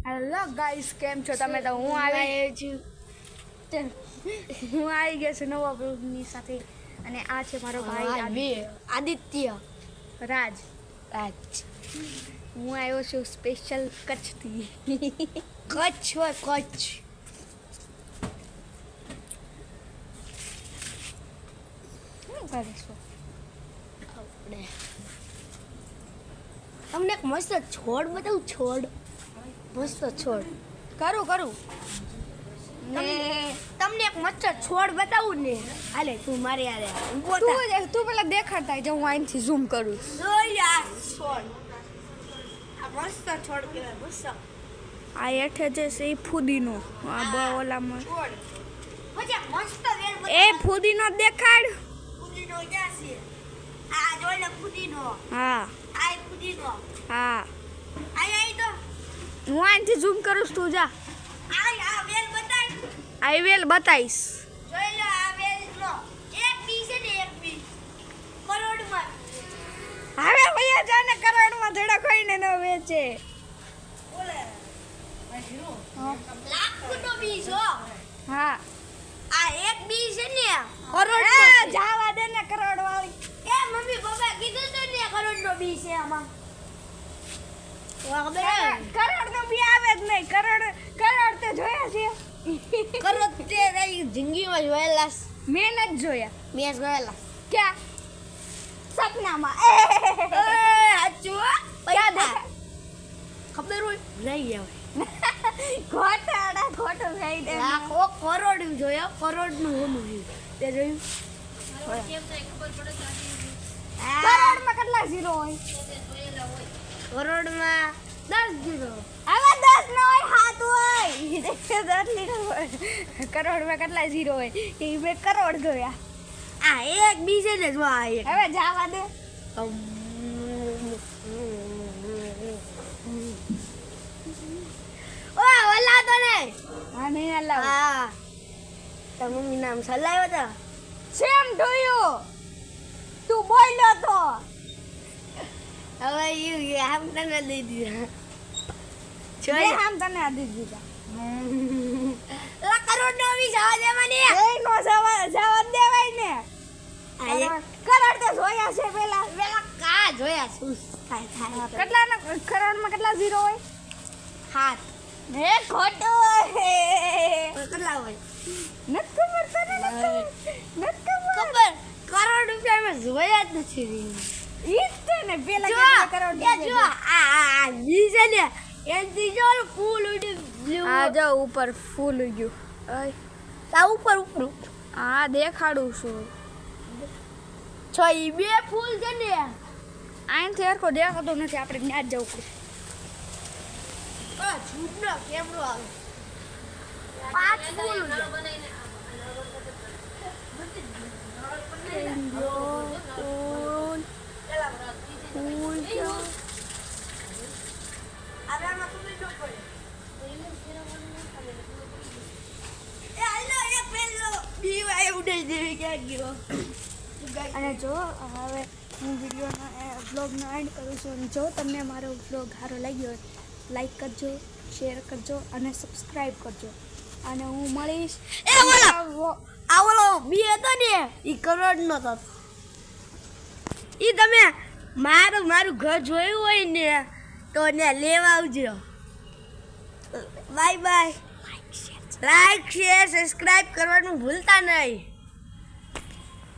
Hello guys, કેમ છો તમે? તો હું આવી ગયો છું નવા બ્લોગની સાથે. અને આ છે મારો ભાઈ આદિત્ય રાજ. હું આવ્યો છું સ્પેશિયલ કચ્છથી. કચ્છ હોય કચ્છ. શું કરીશું આપણે તમને એક મસ્ત છોડ બતાવું. છોડ મસ્ત છોડ કરું ને તમને એક મસ્ત છોડ બતાવું ને. હાલે તું મારી યારે તું પેલા દેખાડતા જો હું અહીંથી ઝૂમ કરું. છોડ આ મસ્ત છોડ કહેવાય. મસ્ત આ હેઠે જે છે એ ફુદીનો. આ ઓલામાં છોડ મજા મસ્ત એ ફુદીનો દેખાડ. ફુદીનો ક્યાં છે? આ જોઈ લે ફુદીનો. હા આ ફુદીનો. હા આઈ તો હું અહીંથી ઝૂમ કરું છું. તું જા આ વેલ બતાય. આઈ વેલ બતાવીશ. જોઈ લો આ વેલ નો એક બી છે ને એક બી કરોડમાં. હવે ભૈયા જાને કરોડમાં ધડા કોઈને ન વેચે. બોલે લાખનો બી છો. હા આ એક બી છે ને કરોડ જાવા દે ને કરોડ વાળી. એ મમ્મી પપ્પા કીધું તો ને કરોડનો બી છે આમાં. કરોડ નો બી આવે જ નહીં. કરોડ તે જોયા છે? કરોડ તે રહી જિંદગીમાં જોયેલા. મેં નથી જોયા. મેં જોયેલા. ક્યાં? સપનામાં. સાચું ક્યાં દેખાય? ખબર હોય નહીં આવે. ખોટું કહી દે. લાખો કરોડ જોયો. કરોડનું હોનું છે તે જોયું. કરોડમાં કેટલા ઝીરો હોય? કરોડમાં 10 જીરો. આવા 10 ન હોય, 7 હોય. 10 લીટર હોય. કરોડમાં કેટલા ઝીરો હોય? એ મેં કરોડ જોયા. આ એક બી છે ને જો આ એક. હવે જાવા દે. ઓલા તો નહીં. હા નહીં લાવ. હા તાર મમ્મી નામ સલાયો તો. Same to you. તું બોલ્યો તો. હવે યુ આમ તને દઈ દીધા. મેં આમ તને આદી દીધા. લા કરોડ નો બી જવા દે મને. એ નો જવા દેવાય ને. કરોડ તો જોયા છે પેલા. પેલા કા જોયા શું થાય કેટલા કરોડમાં કેટલા ઝીરો હોય? 7. હે ખોટું. કેટલા હોય નથી ખબર તને? નથી ખબર. કરોડ રૂપિયા મેં જોયા જ નથી. ઈ જ છે ને પેલા જો કેટલા કરોડ એ જો આ બી છે ને એનથી જો ફૂલ ઉડી. આ જો ઉપર ફૂલ ગયું. આ ઉપર આ દેખાડું છું. છો ઈ બે ફૂલ છે ને. અહીંથી હરખો દેખાતો નથી. આપણે ત્યાં જ જવું પડે. છૂટનો કેમરો આવે. 5 ફૂલ અને જો હવે હું બ્લોગનો એન્ડ કરું છું. અને જો તમને મારો બ્લોગ સારો લાગ્યો હોય લાઈક કરજો, શેર કરજો અને સબસ્ક્રાઈબ કરજો. અને હું મળીશ. ઓલો બી હતો ને ઈ કરોડનો હતો. ઈ તમે મારું ઘર જોયું હોય ને તો ને લેવા આવજો. Bye bye. Like share subscribe કરવાનું ભૂલતા નહીં.